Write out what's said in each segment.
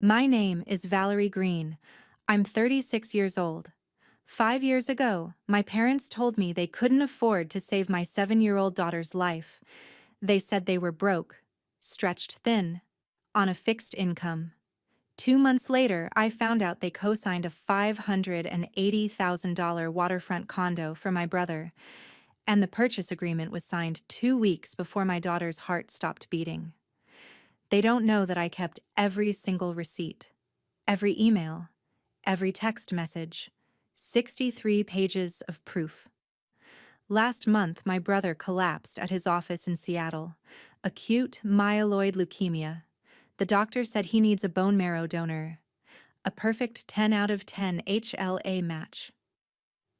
My name is Valerie Green. I'm 36 years old. 5 years ago, my parents told me they couldn't afford to save my 7-year-old daughter's life. They said they were broke, stretched thin, on a fixed income. 2 months later, I found out they co-signed a $580,000 waterfront condo for my brother, and the purchase agreement was signed 2 weeks before my daughter's heart stopped beating. They don't know that I kept every single receipt, every email, every text message, 63 pages of proof. Last month, my brother collapsed at his office in Seattle. Acute myeloid leukemia. The doctor said he needs a bone marrow donor. A perfect 10 out of 10 HLA match.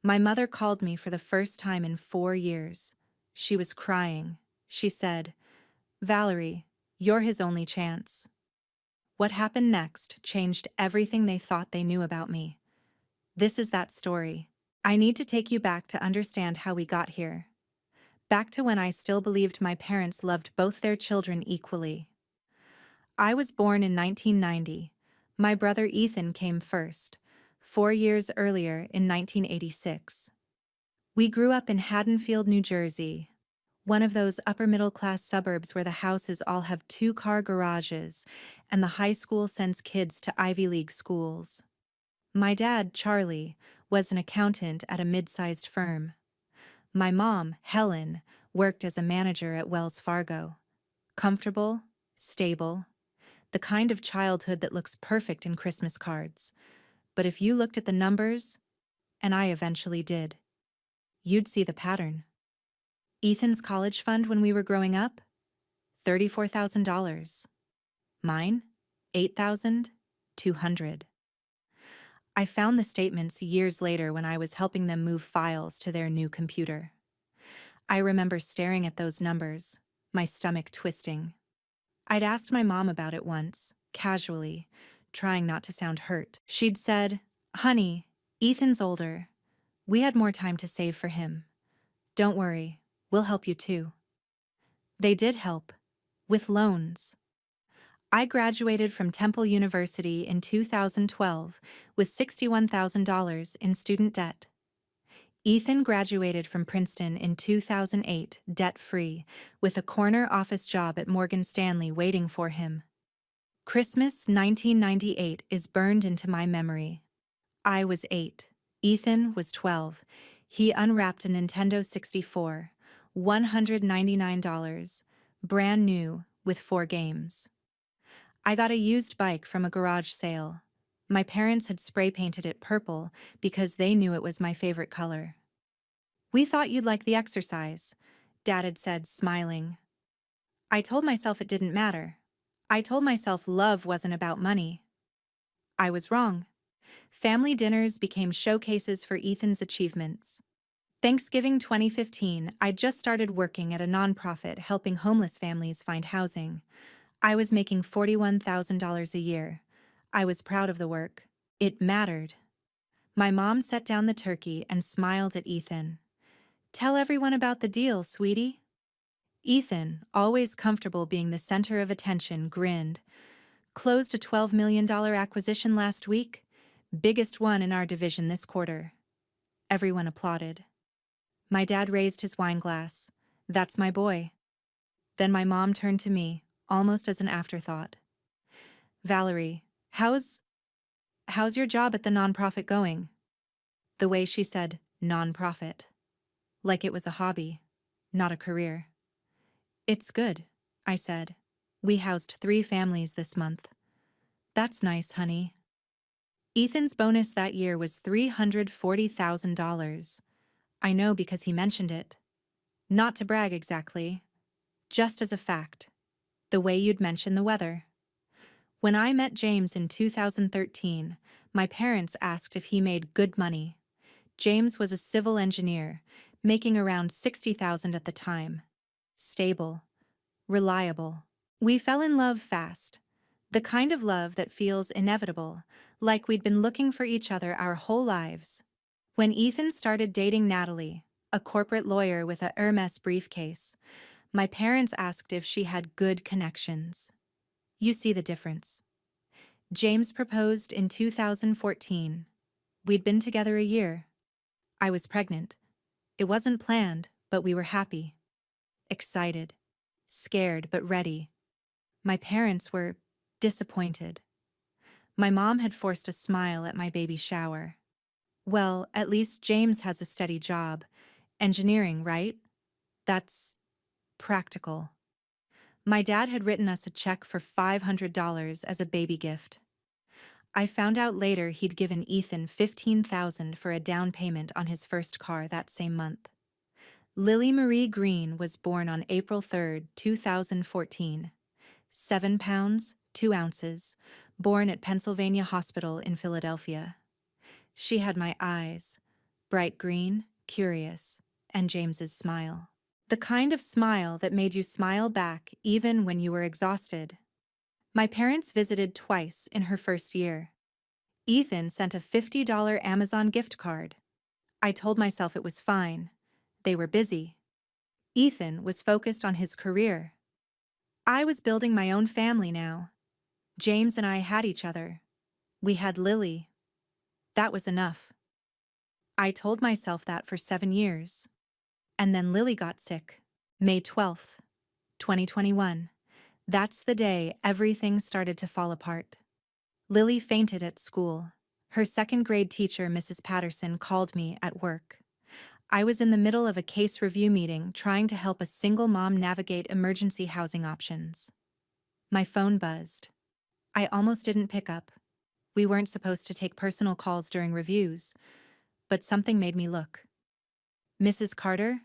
My mother called me for the first time in 4 years. She was crying. She said, "Valerie, you're his only chance." What happened next changed everything they thought they knew about me. This is that story. I need to take you back to understand how we got here. Back to when I still believed my parents loved both their children equally. I was born in 1990. My brother Ethan came first, 4 years earlier in 1986. We grew up in Haddonfield, New Jersey, one of those upper-middle-class suburbs where the houses all have two-car garages and the high school sends kids to Ivy League schools. My dad, Charlie, was an accountant at a mid-sized firm. My mom, Helen, worked as a manager at Wells Fargo. Comfortable, stable, the kind of childhood that looks perfect in Christmas cards. But if you looked at the numbers, and I eventually did, you'd see the pattern. Ethan's college fund when we were growing up? $34,000. Mine? $8,200. I found the statements years later when I was helping them move files to their new computer. I remember staring at those numbers, my stomach twisting. I'd asked my mom about it once, casually, trying not to sound hurt. She'd said, "Honey, Ethan's older. We had more time to save for him. Don't worry, we'll help you too." They did help, with loans. I graduated from Temple University in 2012 with $61,000 in student debt. Ethan graduated from Princeton in 2008, debt-free, with a corner office job at Morgan Stanley waiting for him. Christmas 1998 is burned into my memory. I was 8. Ethan was 12. He unwrapped a Nintendo 64, $199, brand new, with 4 games. I got a used bike from a garage sale. My parents had spray-painted it purple because they knew it was my favorite color. "We thought you'd like the exercise," Dad had said, smiling. I told myself it didn't matter. I told myself love wasn't about money. I was wrong. Family dinners became showcases for Ethan's achievements. Thanksgiving 2015, I'd just started working at a nonprofit helping homeless families find housing. I was making $41,000 a year. I was proud of the work. It mattered. My mom set down the turkey and smiled at Ethan. "Tell everyone about the deal, sweetie." Ethan, always comfortable being the center of attention, grinned. "Closed a $12 million acquisition last week. Biggest one in our division this quarter." Everyone applauded. My dad raised his wine glass. "That's my boy." Then my mom turned to me, almost as an afterthought. "Valerie, how's your job at the nonprofit going?" The way she said nonprofit, like it was a hobby, not a career. "It's good," I said. "We housed 3 families this month." "That's nice, honey." Ethan's bonus that year was $340,000. I know because he mentioned it. Not to brag exactly, just as a fact, the way you'd mention the weather. When I met James in 2013, my parents asked if he made good money. James was a civil engineer, making around $60,000 at the time. Stable, reliable. We fell in love fast. The kind of love that feels inevitable, like we'd been looking for each other our whole lives. When Ethan started dating Natalie, a corporate lawyer with a Hermes briefcase, my parents asked if she had good connections. You see the difference. James proposed in 2014. We'd been together a year. I was pregnant. It wasn't planned, but we were happy. Excited. Scared, but ready. My parents were disappointed. My mom had forced a smile at my baby shower. Well, at least James has a steady job. Engineering, right? That's practical. My dad had written us a check for $500 as a baby gift. I found out later he'd given Ethan $15,000 for a down payment on his first car that same month. Lily Marie Green was born on April 3, 2014. 7 pounds, 2 ounces, born at Pennsylvania Hospital in Philadelphia. She had my eyes, bright green, curious, and James's smile. The kind of smile that made you smile back even when you were exhausted. My parents visited twice in her first year. Ethan sent a $50 Amazon gift card. I told myself it was fine. They were busy. Ethan was focused on his career. I was building my own family now. James and I had each other. We had Lily. That was enough. I told myself that for 7 years. And then Lily got sick. May 12th, 2021. That's the day everything started to fall apart. Lily fainted at school. Her second-grade teacher, Mrs. Patterson, called me at work. I was in the middle of a case review meeting trying to help a single mom navigate emergency housing options. My phone buzzed. I almost didn't pick up. We weren't supposed to take personal calls during reviews, but something made me look. Mrs. Carter,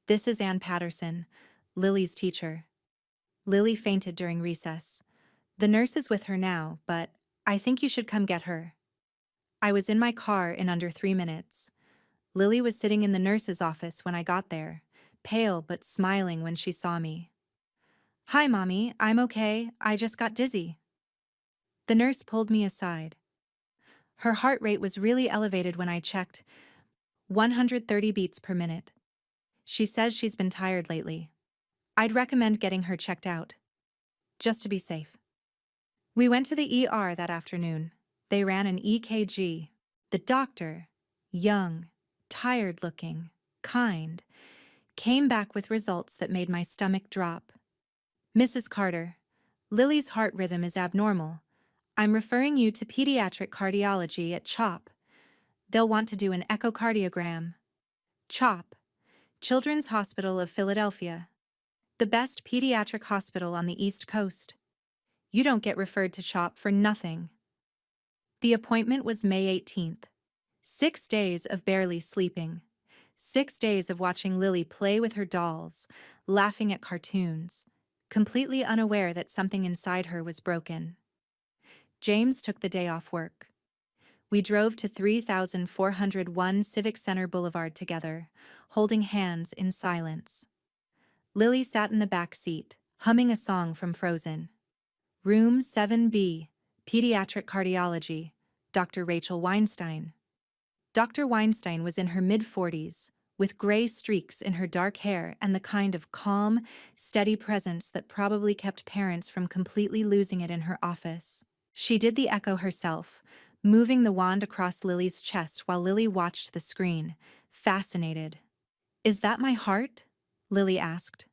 this is Ann Patterson, Lily's teacher. Lily fainted during recess. The nurse is with her now, but I think you should come get her. I was in my car in under 3 minutes. Lily was sitting in the nurse's office when I got there, pale but smiling when she saw me. Hi, Mommy, I'm okay, I just got dizzy. The nurse pulled me aside. Her heart rate was really elevated when I checked, 130 beats per minute. She says she's been tired lately. I'd recommend getting her checked out, just to be safe. We went to the ER that afternoon. They ran an EKG. The doctor, young, tired-looking, kind, came back with results that made my stomach drop. Mrs. Carter, Lily's heart rhythm is abnormal. I'm referring you to pediatric cardiology at CHOP. They'll want to do an echocardiogram. CHOP, Children's Hospital of Philadelphia. The best pediatric hospital on the East Coast. You don't get referred to CHOP for nothing. The appointment was May 18th. 6 days of barely sleeping. 6 days of watching Lily play with her dolls, laughing at cartoons, completely unaware that something inside her was broken. James took the day off work. We drove to 3401 Civic Center Boulevard together, holding hands in silence. Lily sat in the back seat, humming a song from Frozen. Room 7B, Pediatric Cardiology, Dr. Rachel Weinstein. Dr. Weinstein was in her mid-40s, with gray streaks in her dark hair and the kind of calm, steady presence that probably kept parents from completely losing it in her office. She did the echo herself, moving the wand across Lily's chest while Lily watched the screen, fascinated. Is that my heart? Lily asked.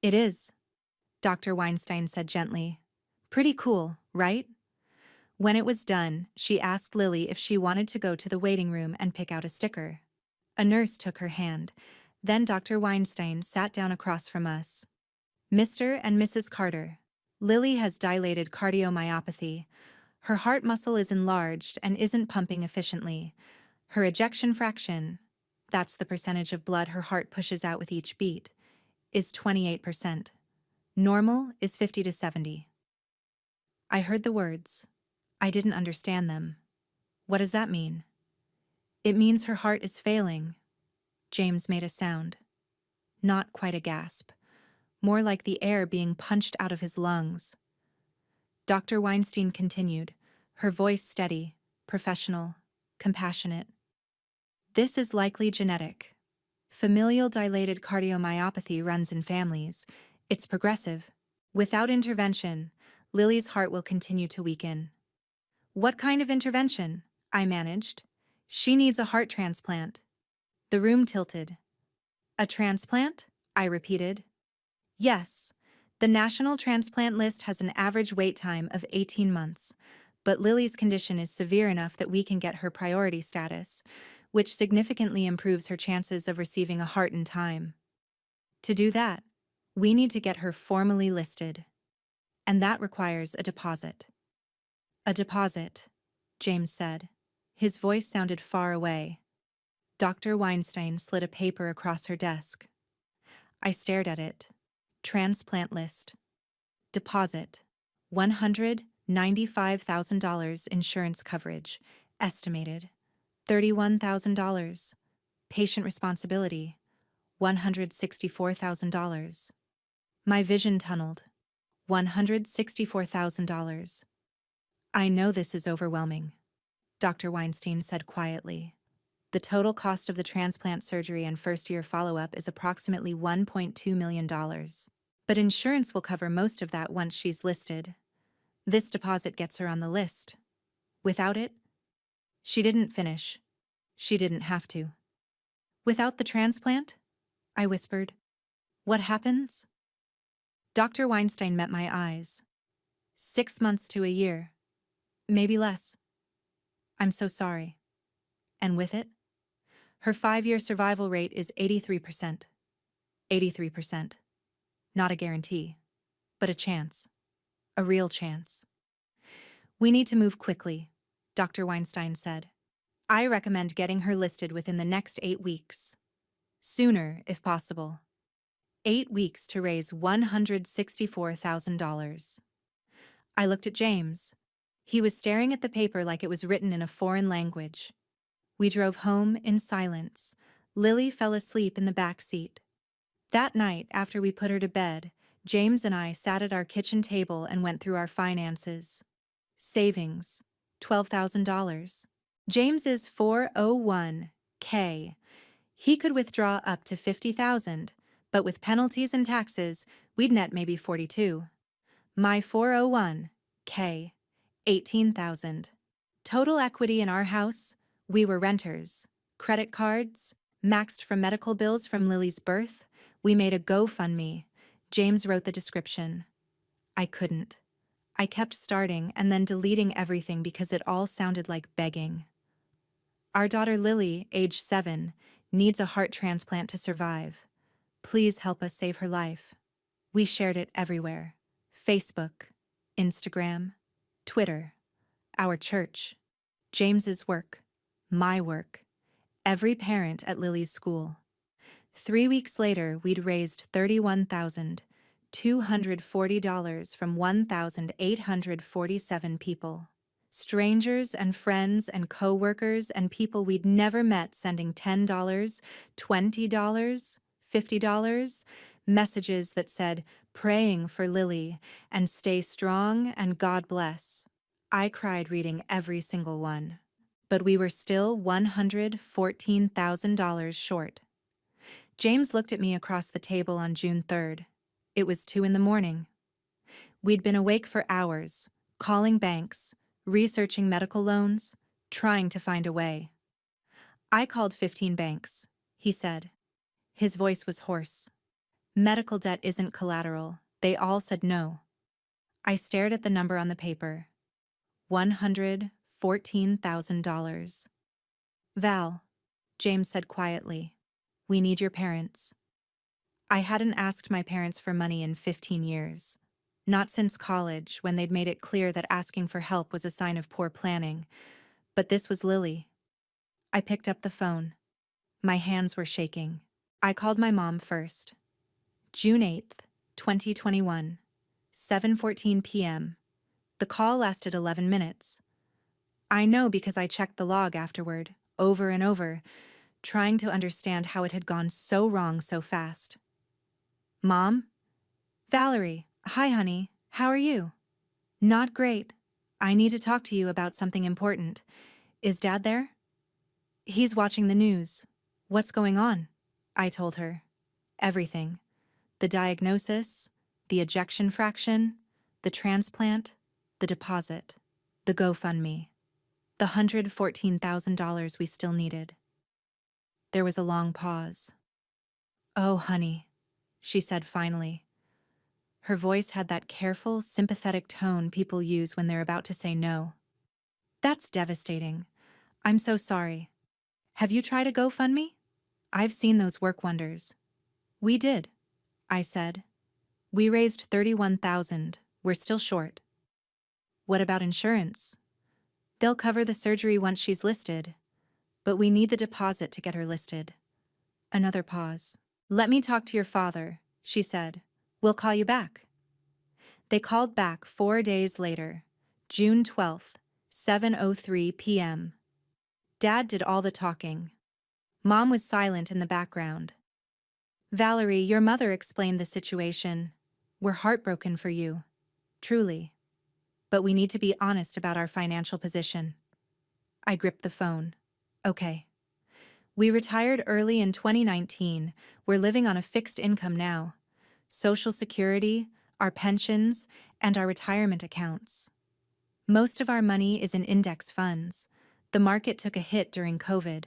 It is, Dr. Weinstein said gently. Pretty cool, right? When it was done, she asked Lily if she wanted to go to the waiting room and pick out a sticker. A nurse took her hand. Then Dr. Weinstein sat down across from us. Mr. and Mrs. Carter, Lily has dilated cardiomyopathy. Her heart muscle is enlarged and isn't pumping efficiently. Her ejection fraction, that's the percentage of blood her heart pushes out with each beat, is 28%. Normal is 50 to 70. I heard the words. I didn't understand them. What does that mean? It means her heart is failing. James made a sound. Not quite a gasp. More like the air being punched out of his lungs. Dr. Weinstein continued, her voice steady, professional, compassionate. This is likely genetic. Familial dilated cardiomyopathy runs in families. It's progressive. Without intervention, Lily's heart will continue to weaken. What kind of intervention? I managed. She needs a heart transplant. The room tilted. A transplant? I repeated. Yes. The national transplant list has an average wait time of 18 months, but Lily's condition is severe enough that we can get her priority status, which significantly improves her chances of receiving a heart in time. To do that, we need to get her formally listed, and that requires a deposit. A deposit, James said. His voice sounded far away. Dr. Weinstein slid a paper across her desk. I stared at it. Transplant list. Deposit. $195,000 insurance coverage. Estimated. $31,000. Patient responsibility. $164,000. My vision tunneled. $164,000. I know this is overwhelming, Dr. Weinstein said quietly. The total cost of the transplant surgery and first-year follow-up is approximately $1.2 million. But insurance will cover most of that once she's listed. This deposit gets her on the list. Without it, she didn't finish. She didn't have to. Without the transplant? I whispered. What happens? Dr. Weinstein met my eyes. 6 months to a year. Maybe less. I'm so sorry. And with it? Her 5-year survival rate is 83%. 83%. Not a guarantee, but a chance. A real chance. We need to move quickly, Dr. Weinstein said. I recommend getting her listed within the next 8 weeks. Sooner, if possible. 8 weeks to raise $164,000. I looked at James. He was staring at the paper like it was written in a foreign language. We drove home in silence. Lily fell asleep in the back seat. That night, after we put her to bed, James and I sat at our kitchen table and went through our finances. Savings, $12,000. James's 401k. He could withdraw up to $50,000, but with penalties and taxes, we'd net maybe $42,000. My 401k, $18,000. Total equity in our house, we were renters. Credit cards, maxed from medical bills from Lily's birth. We made a GoFundMe. James wrote the description. I couldn't. I kept starting and then deleting everything because it all sounded like begging. Our daughter Lily, age 7, needs a heart transplant to survive. Please help us save her life. We shared it everywhere. Facebook, Instagram, Twitter, our church, James's work, my work, every parent at Lily's school. 3 weeks later, we'd raised $31,240 from 1,847 people. Strangers and friends and co-workers and people we'd never met sending $10, $20, $50, messages that said, praying for Lily, and stay strong and God bless. I cried reading every single one. But we were still $114,000 short. James looked at me across the table on June 3rd. It was 2 a.m. We'd been awake for hours, calling banks, researching medical loans, trying to find a way. I called 15 banks, he said. His voice was hoarse. Medical debt isn't collateral. They all said no. I stared at the number on the paper. $114,000. Val, James said quietly, we need your parents. I hadn't asked my parents for money in 15 years. Not since college, when they'd made it clear that asking for help was a sign of poor planning. But this was Lily. I picked up the phone. My hands were shaking. I called my mom first. June 8th, 2021, 7:14 p.m. The call lasted 11 minutes. I know because I checked the log afterward, over and over, trying to understand how it had gone so wrong so fast. Mom? Valerie, hi honey, how are you? Not great. I need to talk to you about something important. Is Dad there? He's watching the news. What's going on? I told her. Everything. The diagnosis, the ejection fraction, the transplant, the deposit. The GoFundMe. The $114,000 we still needed. There was a long pause. "Oh, honey," she said finally. Her voice had that careful, sympathetic tone people use when they're about to say no. "That's devastating. I'm so sorry. Have you tried a GoFundMe? I've seen those work wonders." "We did," I said. "We raised $31,000. We're still short." "What about insurance?" "They'll cover the surgery once she's listed, but we need the deposit to get her listed." Another pause. "Let me talk to your father," she said. "We'll call you back." They called back 4 days later, June 12th, 7:03 p.m. Dad did all the talking. Mom was silent in the background. "Valerie, your mother explained the situation. We're heartbroken for you. Truly. But we need to be honest about our financial position." I gripped the phone. "Okay. We retired early in 2019. We're living on a fixed income now. Social Security, our pensions, and our retirement accounts. Most of our money is in index funds. The market took a hit during COVID.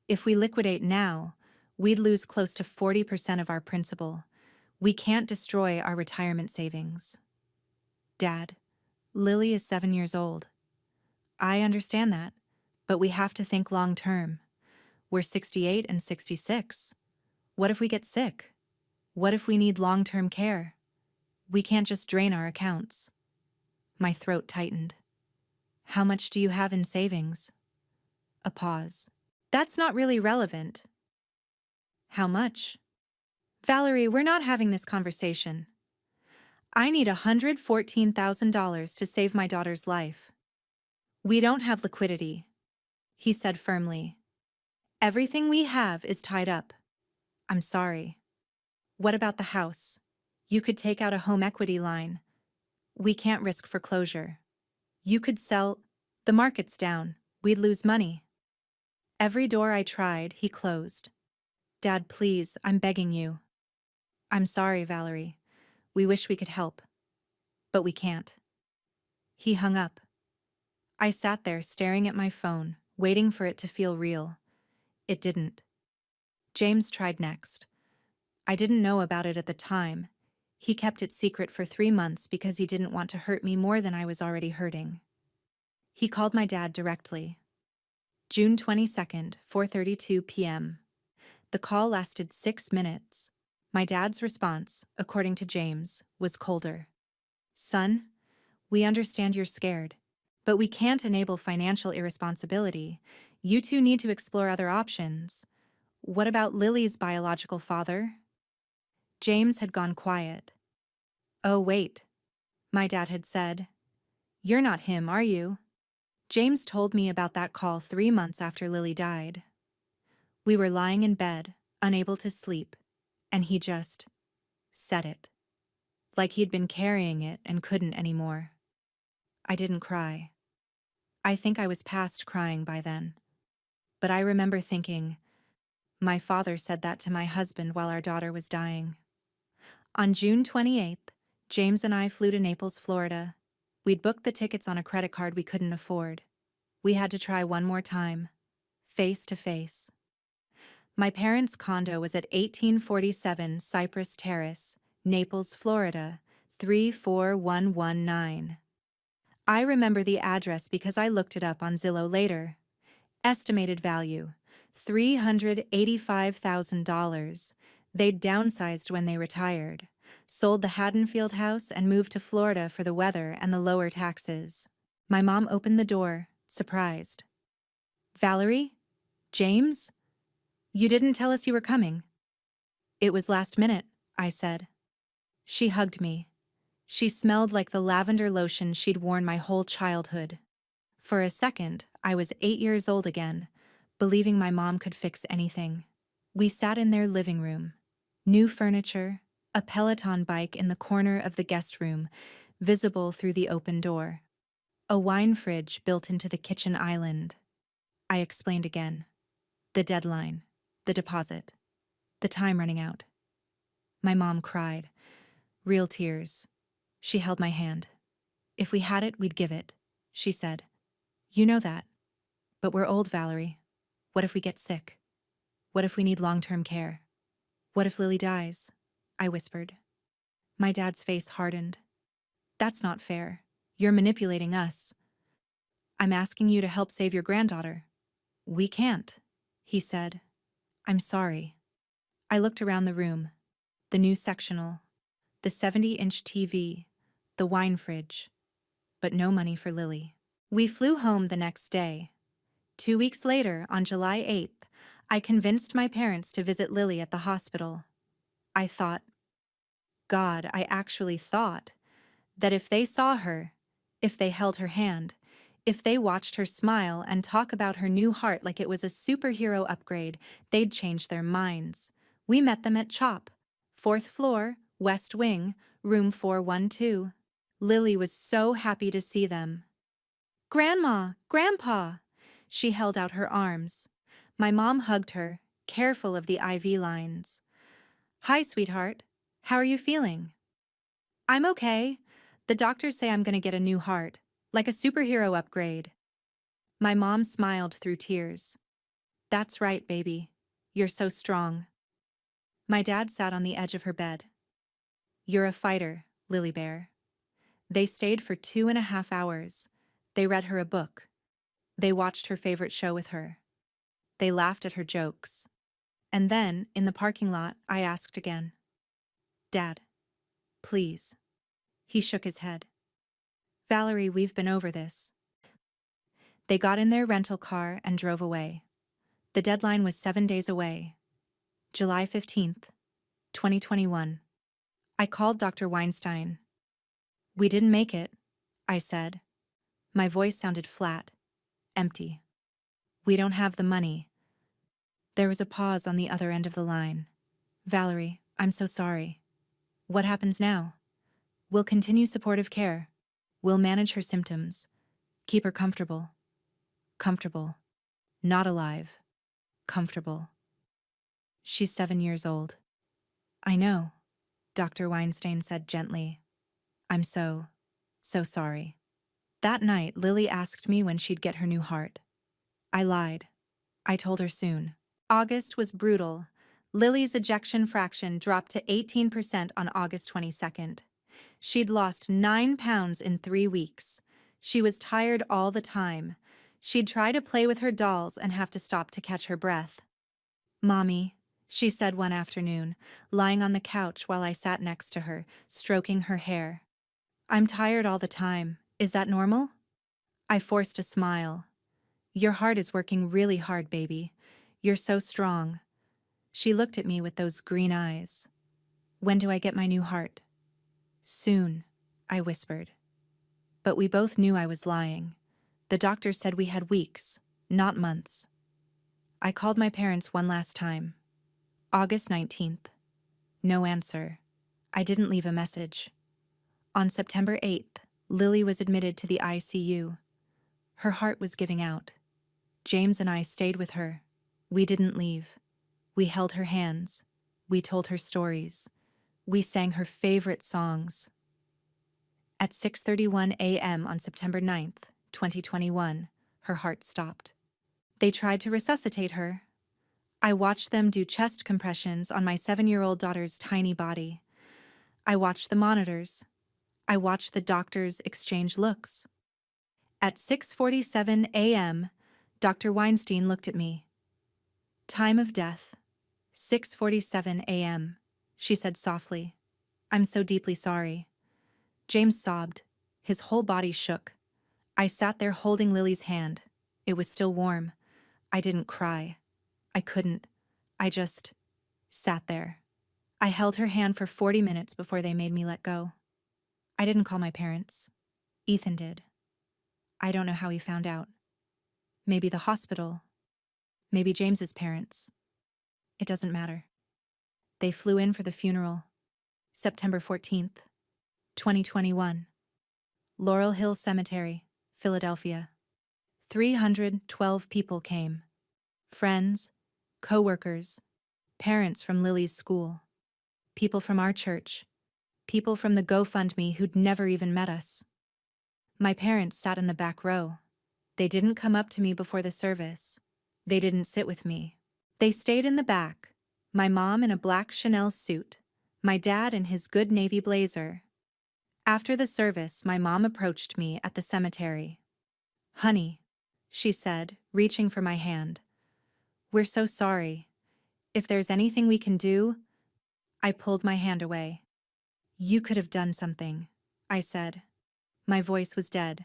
If we liquidate now, we'd lose close to 40% of our principal. We can't destroy our retirement savings." "Dad, Lily is 7 years old." "I understand that, but we have to think long term. We're 68 and 66. What if we get sick? What if we need long-term care? We can't just drain our accounts." My throat tightened. "How much do you have in savings?" A pause. "That's not really relevant." "How much?" "Valerie, we're not having this conversation. I need $114,000 to save my daughter's life." "We don't have liquidity," he said firmly. "Everything we have is tied up." "I'm sorry." "What about the house? You could take out a home equity line." "We can't risk foreclosure." "You could sell." "The market's down. We'd lose money." Every door I tried, he closed. "Dad, please, I'm begging you." "I'm sorry, Valerie. We wish we could help. But we can't." He hung up. I sat there staring at my phone, waiting for it to feel real. It didn't. James tried next. I didn't know about it at the time. He kept it secret for 3 months because he didn't want to hurt me more than I was already hurting. He called my dad directly. June 22nd, 4:32 p.m. The call lasted 6 minutes. My dad's response, according to James, was colder. "Son, we understand you're scared, but we can't enable financial irresponsibility. You two need to explore other options. What about Lily's biological father?" James had gone quiet. "Oh, wait," my dad had said. "You're not him, are you?" James told me about that call 3 months after Lily died. We were lying in bed, unable to sleep, and he just said it. Like he'd been carrying it and couldn't anymore. I didn't cry. I think I was past crying by then. But I remember thinking, my father said that to my husband while our daughter was dying. On June 28th, James and I flew to Naples, Florida. We'd booked the tickets on a credit card we couldn't afford. We had to try one more time, face to face. My parents' condo was at 1847 Cypress Terrace, Naples, Florida, 34119. I remember the address because I looked it up on Zillow later. Estimated value, $385,000. They'd downsized when they retired, sold the Haddonfield house and moved to Florida for the weather and the lower taxes. My mom opened the door, surprised. "Valerie? James? You didn't tell us you were coming." "It was last minute," I said. She hugged me. She smelled like the lavender lotion she'd worn my whole childhood. For a second, I was 8 years old again, believing my mom could fix anything. We sat in their living room. New furniture, a Peloton bike in the corner of the guest room, visible through the open door. A wine fridge built into the kitchen island. I explained again. The deadline, the deposit, the time running out. My mom cried. Real tears. She held my hand. "If we had it, we'd give it," she said. You know that. But we're old, Valerie. What if we get sick? What if we need long-term care? What if Lily dies? I whispered. My dad's face hardened. That's not fair. You're manipulating us. I'm asking you to help save your granddaughter. We can't, he said. I'm sorry. I looked around the room. The new sectional, the 70-inch TV, the wine fridge, but no money for Lily. We flew home the next day. 2 weeks later, on July 8th, I convinced my parents to visit Lily at the hospital. I thought, God, I actually thought, that if they saw her, if they held her hand, if they watched her smile and talk about her new heart like it was a superhero upgrade, they'd change their minds. We met them at CHOP, 4th floor, West Wing, room 412. Lily was so happy to see them. Grandma! Grandpa! She held out her arms. My mom hugged her, careful of the IV lines. Hi, sweetheart. How are you feeling? I'm okay. The doctors say I'm gonna get a new heart, like a superhero upgrade. My mom smiled through tears. That's right, baby. You're so strong. My dad sat on the edge of her bed. You're a fighter, Lily Bear. They stayed for 2.5 hours. They read her a book. They watched her favorite show with her. They laughed at her jokes. And then, in the parking lot, I asked again. Dad, please. He shook his head. Valerie, we've been over this. They got in their rental car and drove away. The deadline was 7 days away. July 15th, 2021. I called Dr. Weinstein. We didn't make it, I said. My voice sounded flat, empty. We don't have the money. There was a pause on the other end of the line. Valerie, I'm so sorry. What happens now? We'll continue supportive care. We'll manage her symptoms. Keep her comfortable. Comfortable. Not alive. Comfortable. She's 7 years old. I know, Dr. Weinstein said gently. I'm so sorry. That night, Lily asked me when she'd get her new heart. I lied. I told her soon. August was brutal. Lily's ejection fraction dropped to 18% on August 22nd. She'd lost 9 pounds in 3 weeks. She was tired all the time. She'd try to play with her dolls and have to stop to catch her breath. Mommy, she said one afternoon, lying on the couch while I sat next to her, stroking her hair. I'm tired all the time. Is that normal? I forced a smile. Your heart is working really hard, baby. You're so strong. She looked at me with those green eyes. When do I get my new heart? Soon, I whispered. But we both knew I was lying. The doctor said we had weeks, not months. I called my parents one last time. August 19th. No answer. I didn't leave a message. On September 8th, Lily was admitted to the ICU. Her heart was giving out. James and I stayed with her. We didn't leave. We held her hands. We told her stories. We sang her favorite songs. At 6:31 a.m. on September 9th, 2021, her heart stopped. They tried to resuscitate her. I watched them do chest compressions on my 7-year-old daughter's tiny body. I watched the monitors. I watched the doctors exchange looks. At 6:47 a.m., Dr. Weinstein looked at me. Time of death, 6:47 a.m., she said softly. I'm so deeply sorry. James sobbed. His whole body shook. I sat there holding Lily's hand. It was still warm. I didn't cry. I couldn't. I just sat there. I held her hand for 40 minutes before they made me let go. I didn't call my parents. Ethan did. I don't know how he found out. Maybe the hospital. Maybe James's parents. It doesn't matter. They flew in for the funeral. September 14th, 2021. Laurel Hill Cemetery, Philadelphia. 312 people came. Friends, co-workers, parents from Lily's school, people from our church, people from the GoFundMe who'd never even met us. My parents sat in the back row. They didn't come up to me before the service. They didn't sit with me. They stayed in the back, my mom in a black Chanel suit, my dad in his good navy blazer. After the service, my mom approached me at the cemetery. "Honey," she said, reaching for my hand. "We're so sorry. If there's anything we can do—" I pulled my hand away. "You could have done something," I said. My voice was dead,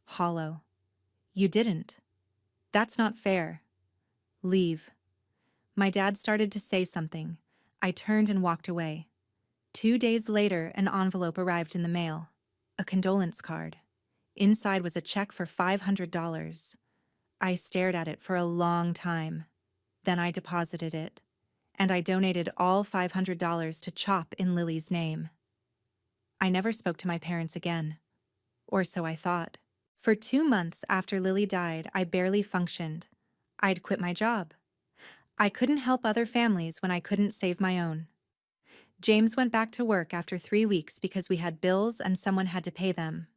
hollow. "You didn't. That's not fair. Leave." My dad started to say something. I turned and walked away. 2 days later, an envelope arrived in the mail. A condolence card. Inside was a check for $500. I stared at it for a long time. Then I deposited it, and I donated all $500 to CHOP in Lily's name. I never spoke to my parents again, or so I thought. For 2 months after Lily died, I barely functioned. I'd quit my job. I couldn't help other families when I couldn't save my own. James went back to work after 3 weeks because we had bills and someone had to pay them.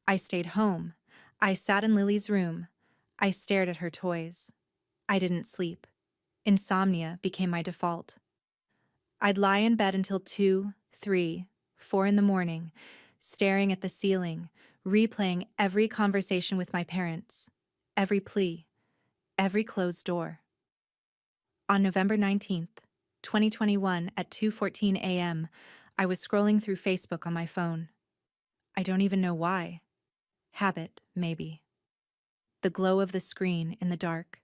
I stayed home. I sat in Lily's room. I stared at her toys. I didn't sleep. Insomnia became my default. I'd lie in bed until 2, 3, 4 in the morning, staring at the ceiling, replaying every conversation with my parents, every plea, every closed door. On November 19th, 2021 at 2:14 a.m., I was scrolling through Facebook on my phone. I don't even know why. Habit, maybe. The glow of the screen in the dark.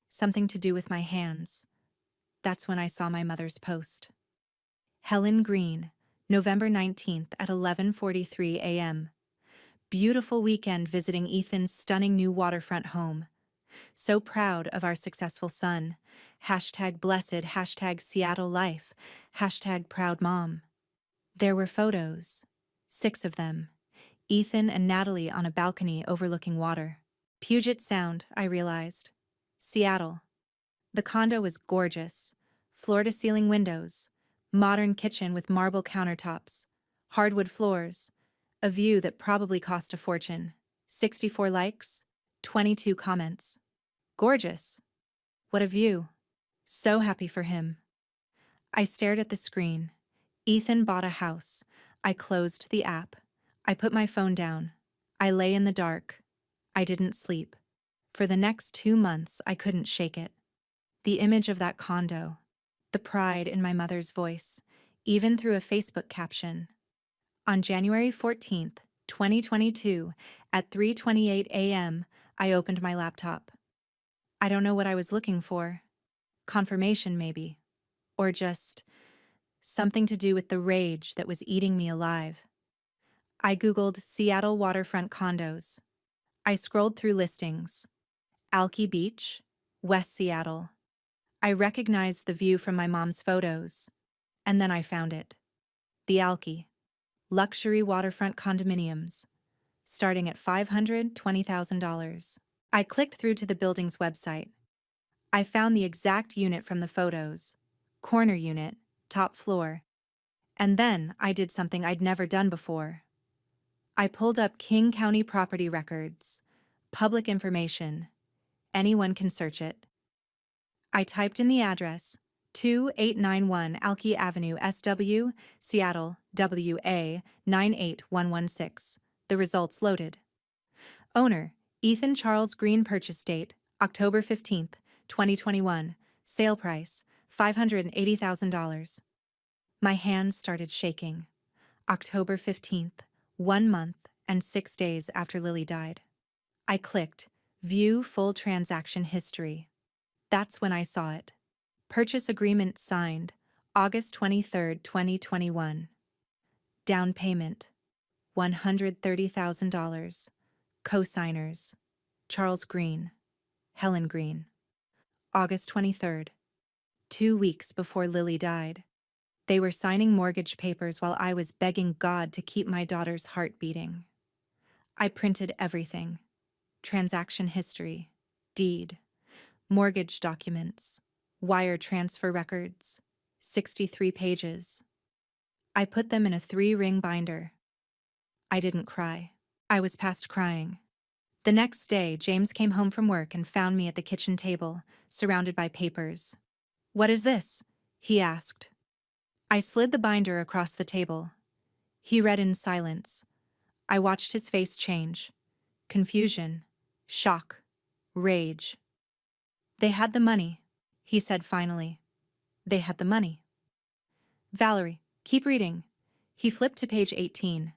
Something to do with my hands. That's when I saw my mother's post. Helen Green, November 19th at 11:43 a.m. Beautiful weekend visiting Ethan's stunning new waterfront home. So proud of our successful son. #blessed, #Seattle life, #proud mom. There were photos. 6 of them. Ethan and Natalie on a balcony overlooking water. Puget Sound, I realized. Seattle. The condo was gorgeous. Floor-to-ceiling windows. Modern kitchen with marble countertops. Hardwood floors. A view that probably cost a fortune. 64 likes. 22 comments. Gorgeous. What a view. So happy for him. I stared at the screen. Ethan bought a house. I closed the app. I put my phone down. I lay in the dark. I didn't sleep. For the next 2 months, I couldn't shake it. The image of that condo. The pride in my mother's voice, even through a Facebook caption. On January 14th, 2022, at 3:28 a.m., I opened my laptop. I don't know what I was looking for. Confirmation, maybe. Or just something to do with the rage that was eating me alive. I Googled Seattle waterfront condos. I scrolled through listings. Alki Beach, West Seattle. I recognized the view from my mom's photos. And then I found it. The Alki. Luxury waterfront condominiums. Starting at $520,000. I clicked through to the building's website. I found the exact unit from the photos. Corner unit, top floor. And then I did something I'd never done before. I pulled up King County property records. Public information. Anyone can search it. I typed in the address, 2891 Alki Avenue, SW, Seattle, WA 98116. The results loaded. Owner, Ethan Charles Green. Purchase date, October 15th, 2021. Sale price, $580,000. My hands started shaking. October 15th, 1 month and 6 days after Lily died. I clicked, View Full Transaction History. That's when I saw it. Purchase agreement signed, August 23rd, 2021. Down payment, $130,000. Co-signers, Charles Green, Helen Green. August 23rd, 2 weeks before Lily died. They were signing mortgage papers while I was begging God to keep my daughter's heart beating. I printed everything. Transaction history, deed, mortgage documents, wire transfer records, 63 pages. I put them in a 3-ring binder. I didn't cry. I was past crying. The next day, James came home from work and found me at the kitchen table, surrounded by papers. "What is this?" he asked. I slid the binder across the table. He read in silence. I watched his face change. Confusion, shock, rage. "They had the money," he said finally. "They had the money." "Valerie, keep reading." He flipped to page 18.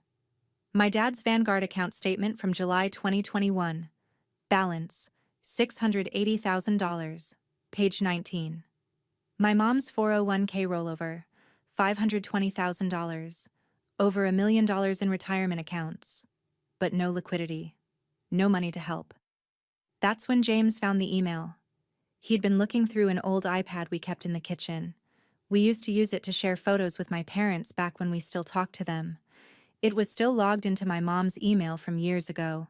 "My dad's Vanguard account statement from July 2021. Balance, $680,000. Page 19. My mom's 401k rollover, $520,000. Over $1 million in retirement accounts. But no liquidity. No money to help." That's when James found the email. He'd been looking through an old iPad we kept in the kitchen. We used to use it to share photos with my parents back when we still talked to them. It was still logged into my mom's email from years ago.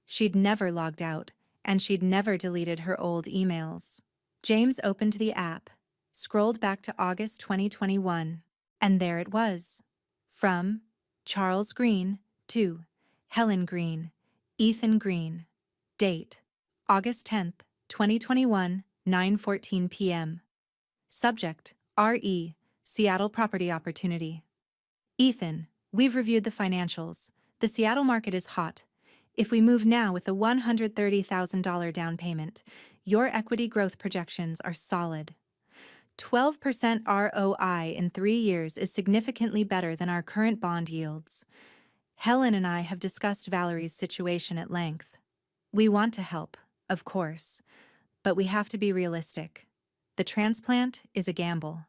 She'd never logged out, and she'd never deleted her old emails. James opened the app, scrolled back to August 2021, and there it was. From Charles Green to Helen Green, Ethan Green. Date August 10th, 2021, 9:14 p.m. Subject RE, Seattle Property Opportunity. "Ethan, we've reviewed the financials. The Seattle market is hot. If we move now with a $130,000 down payment, your equity growth projections are solid. 12% ROI in 3 years is significantly better than our current bond yields. Helen and I have discussed Valerie's situation at length. We want to help, of course, but we have to be realistic. The transplant is a gamble.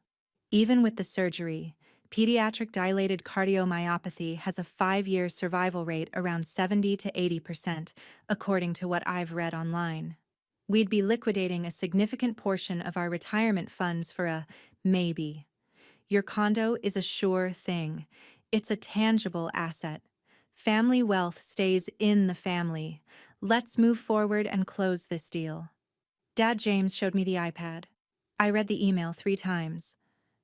Even with the surgery, pediatric dilated cardiomyopathy has a 5-year survival rate around 70 to 80%, according to what I've read online. We'd be liquidating a significant portion of our retirement funds for a maybe. Your condo is a sure thing. It's a tangible asset. Family wealth stays in the family. Let's move forward and close this deal." Dad James showed me the iPad. I read the email 3 times.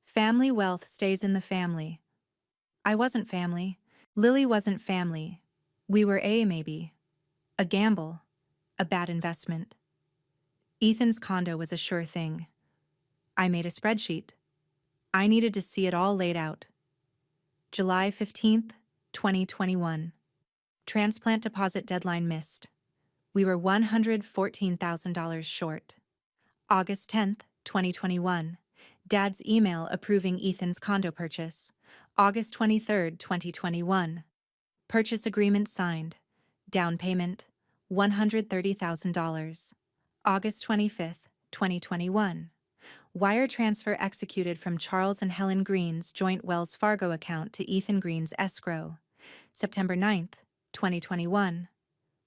Family wealth stays in the family. I wasn't family. Lily wasn't family. We were maybe. A gamble. A bad investment. Ethan's condo was a sure thing. I made a spreadsheet. I needed to see it all laid out. July 15th, 2021. Transplant deposit deadline missed. We were $114,000 short. August 10th, 2021. Dad's email approving Ethan's condo purchase. August 23rd, 2021. Purchase agreement signed. Down payment, $130,000. August 25th, 2021. Wire transfer executed from Charles and Helen Green's joint Wells Fargo account to Ethan Green's escrow. September 9th, 2021.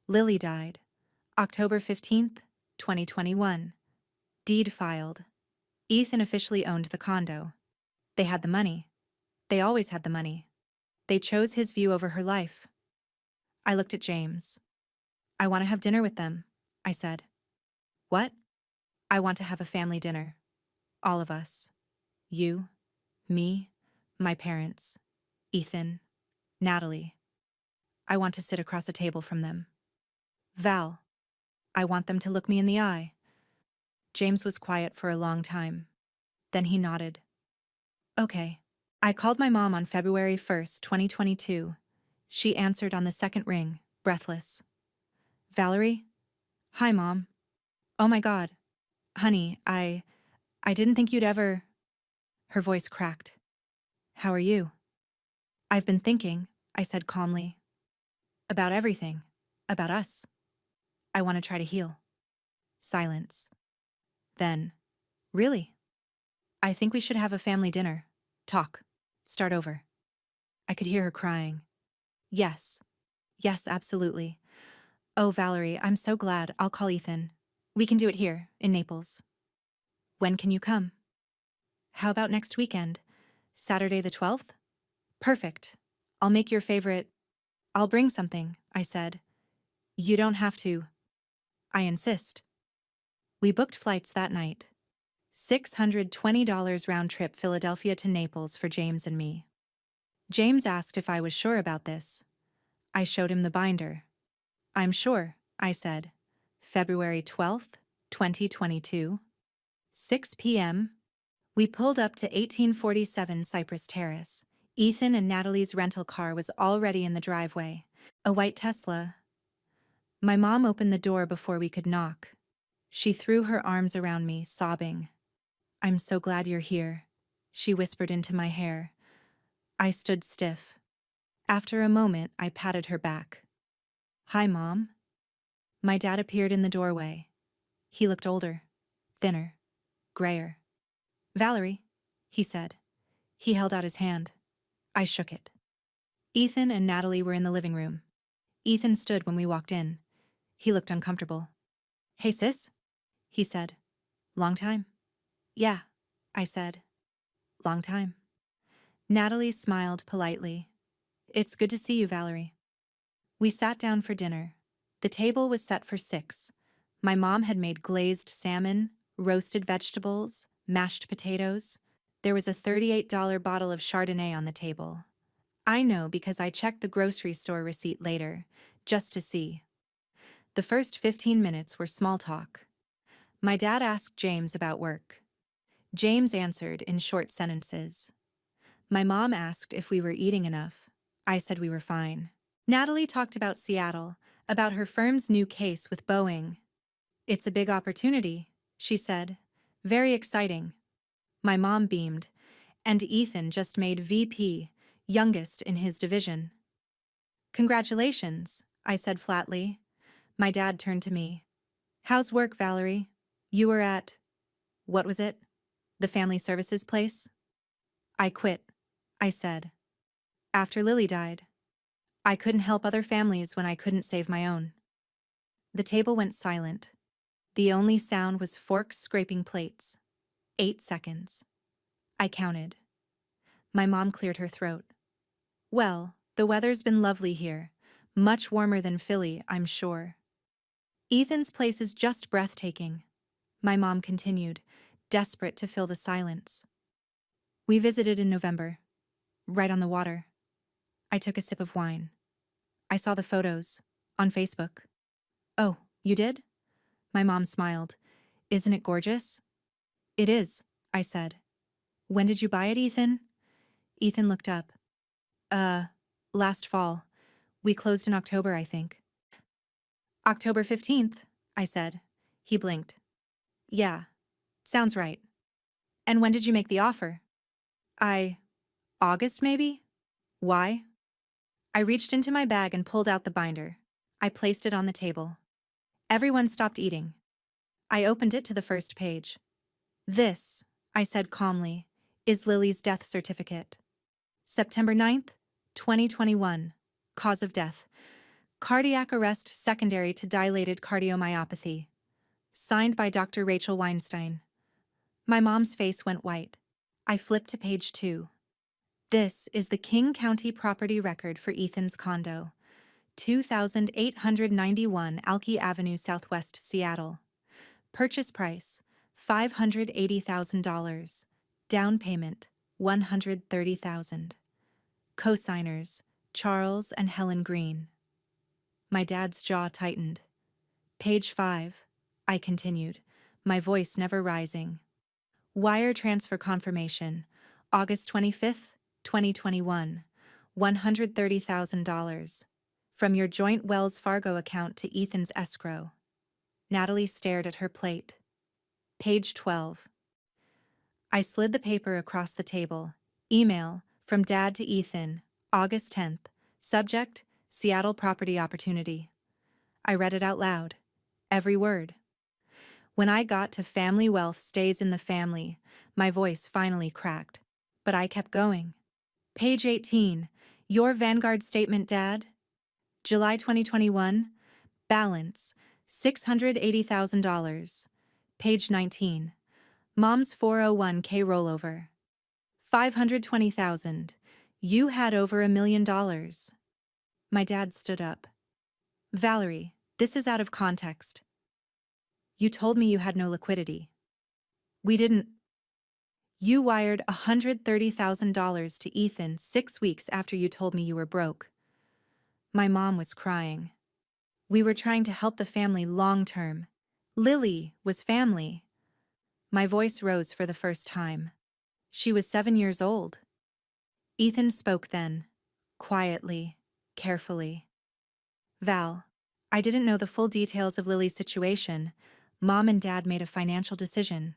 Lily died. October 15th, 2021. Deed filed. Ethan officially owned the condo. They had the money. They always had the money. They chose his view over her life. I looked at James. "I want to have dinner with them," I said. "What?" "I want to have a family dinner. All of us. You, me, my parents, Ethan, Natalie. I want to sit across a table from them. Val, I want them to look me in the eye." James was quiet for a long time. Then he nodded. "Okay." I called my mom on February 1st, 2022. She answered on the second ring, breathless. "Valerie?" "Hi, Mom." "Oh my God. Honey, I didn't think you'd ever..." Her voice cracked. "How are you?" "I've been thinking," I said calmly. "About everything. About us. I want to try to heal." Silence. Then, "Really? I think we should have a family dinner. Talk. Start over." I could hear her crying. "Yes. Yes, absolutely. Oh, Valerie, I'm so glad. I'll call Ethan. We can do it here, in Naples." "When can you come?" "How about next weekend? Saturday the 12th? "Perfect. I'll make your favorite..." "I'll bring something," I said. "You don't have to." "I insist." We booked flights that night. $620 round trip Philadelphia to Naples for James and me. James asked if I was sure about this. I showed him the binder. I'm sure, I said. February 12th, 2022. 6 p.m. We pulled up to 1847 Cypress Terrace. Ethan and Natalie's rental car was already in the driveway. A white Tesla. My mom opened the door before we could knock. She threw her arms around me, sobbing. I'm so glad you're here, she whispered into my hair. I stood stiff. After a moment, I patted her back. Hi, Mom. My dad appeared in the doorway. He looked older, thinner, grayer. Valerie, he said. He held out his hand. I shook it. Ethan and Natalie were in the living room. Ethan stood when we walked in. He looked uncomfortable. Hey, sis, he said. Long time? Yeah, I said. Long time. Natalie smiled politely. It's good to see you, Valerie. We sat down for dinner. The table was set for 6. My mom had made glazed salmon, roasted vegetables, mashed potatoes. There was a $38 bottle of Chardonnay on the table. I know because I checked the grocery store receipt later, just to see. The first 15 minutes were small talk. My dad asked James about work. James answered in short sentences. My mom asked if we were eating enough. I said we were fine. Natalie talked about Seattle, about her firm's new case with Boeing. It's a big opportunity, she said. Very exciting. My mom beamed, and Ethan just made VP, youngest in his division. Congratulations, I said flatly. My dad turned to me. How's work, Valerie? You were at, what was it? The family services place? I quit, I said. After Lily died. I couldn't help other families when I couldn't save my own. The table went silent. The only sound was forks scraping plates. 8 seconds. I counted. My mom cleared her throat. Well, the weather's been lovely here. Much warmer than Philly, I'm sure. Ethan's place is just breathtaking, my mom continued, desperate to fill the silence. We visited in November, right on the water. I took a sip of wine. I saw the photos, on Facebook. Oh, you did? My mom smiled. Isn't it gorgeous? It is, I said. When did you buy it, Ethan? Ethan looked up. Last fall. We closed in October, I think. October 15th, I said. He blinked. Yeah, sounds right. And when did you make the offer? August maybe? Why? I reached into my bag and pulled out the binder. I placed it on the table. Everyone stopped eating. I opened it to the first page. This, I said calmly, is Lily's death certificate. September 9th, 2021. Cause of death. Cardiac arrest secondary to dilated cardiomyopathy. Signed by Dr. Rachel Weinstein. My mom's face went white. I flipped to page 2. This is the King County property record for Ethan's condo. 2891 Alki Avenue, Southwest Seattle. Purchase price, $580,000. Down payment, $130,000. Co-signers, Charles and Helen Green. My dad's jaw tightened. Page 5, I continued, my voice never rising. Wire transfer confirmation, August 25th, 2021, $130,000. From your joint Wells Fargo account to Ethan's escrow. Natalie stared at her plate. Page 12. I slid the paper across the table. Email, from Dad to Ethan, August 10th. Subject, Seattle property opportunity. I read it out loud. Every word. When I got to family wealth stays in the family, my voice finally cracked. But I kept going. Page 18. Your Vanguard statement, Dad. July 2021. Balance, $680,000. Page 19. Mom's 401k rollover. $520,000. You had over $1 million. My dad stood up. Valerie, this is out of context. You told me you had no liquidity. We didn't. You wired $130,000 to Ethan 6 weeks after you told me you were broke. My mom was crying. We were trying to help the family long term. Lily was family. My voice rose for the first time. She was 7 years old. Ethan spoke then, quietly, carefully. Val, I didn't know the full details of Lily's situation. Mom and Dad made a financial decision.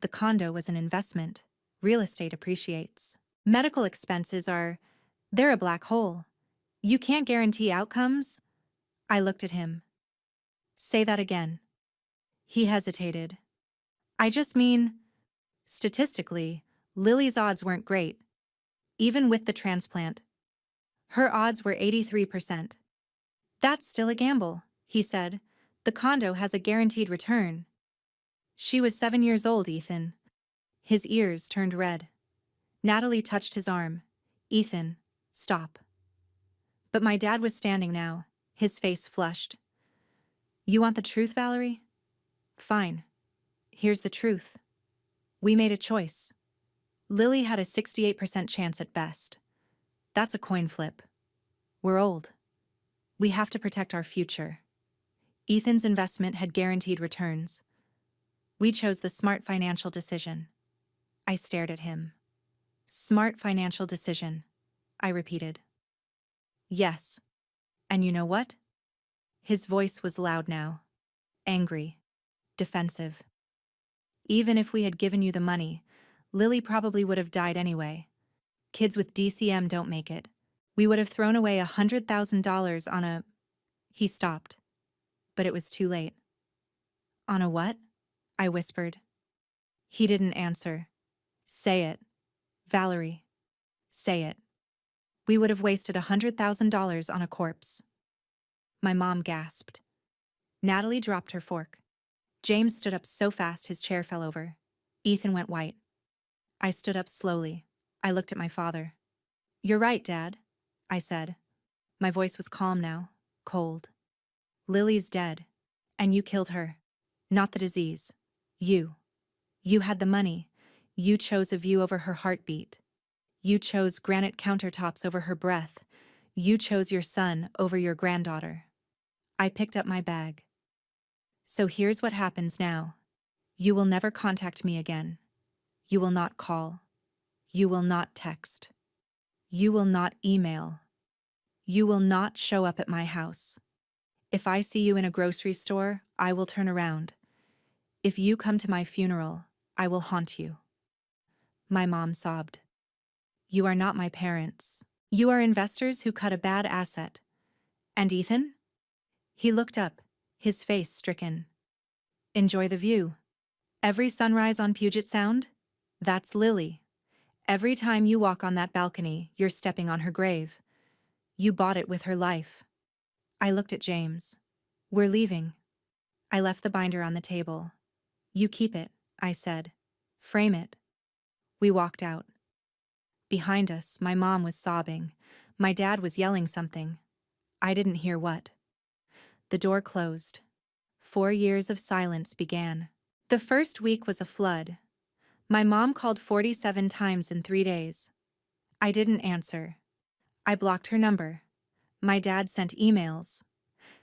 The condo was an investment. Real estate appreciates. Medical expenses they're a black hole. You can't guarantee outcomes? I looked at him. Say that again. He hesitated. I just mean, statistically, Lily's odds weren't great. Even with the transplant. Her odds were 83%. That's still a gamble, he said. The condo has a guaranteed return. She was 7 years old, Ethan. His ears turned red. Natalie touched his arm. Ethan, stop. But my dad was standing now, his face flushed. You want the truth, Valerie? Fine. Here's the truth. We made a choice. Lily had a 68% chance at best. That's a coin flip. We're old. We have to protect our future. Ethan's investment had guaranteed returns. We chose the smart financial decision. I stared at him. Smart financial decision, I repeated. Yes. And you know what? His voice was loud now. Angry. Defensive. Even if we had given you the money, Lily probably would have died anyway. Kids with DCM don't make it. We would have thrown away $100,000 on a... He stopped. But it was too late. On a what? I whispered. He didn't answer. Say it. Valerie. Say it. We would have wasted $100,000 on a corpse. My mom gasped. Natalie dropped her fork. James stood up so fast his chair fell over. Ethan went white. I stood up slowly. I looked at my father. You're right, Dad, I said. My voice was calm now, cold. Lily's dead, and you killed her. Not the disease. You. You had the money. You chose a view over her heartbeat. You chose granite countertops over her breath. You chose your son over your granddaughter. I picked up my bag. So here's what happens now. You will never contact me again. You will not call. You will not text. You will not email. You will not show up at my house. If I see you in a grocery store, I will turn around. If you come to my funeral, I will haunt you. My mom sobbed. You are not my parents. You are investors who cut a bad asset. And Ethan? He looked up, his face stricken. Enjoy the view. Every sunrise on Puget Sound? That's Lily. Every time you walk on that balcony, you're stepping on her grave. You bought it with her life. I looked at James. We're leaving. I left the binder on the table. You keep it, I said. Frame it. We walked out. Behind us, my mom was sobbing. My dad was yelling something. I didn't hear what. The door closed. 4 years of silence began. The first week was a flood. My mom called 47 times in 3 days. I didn't answer. I blocked her number. My dad sent emails.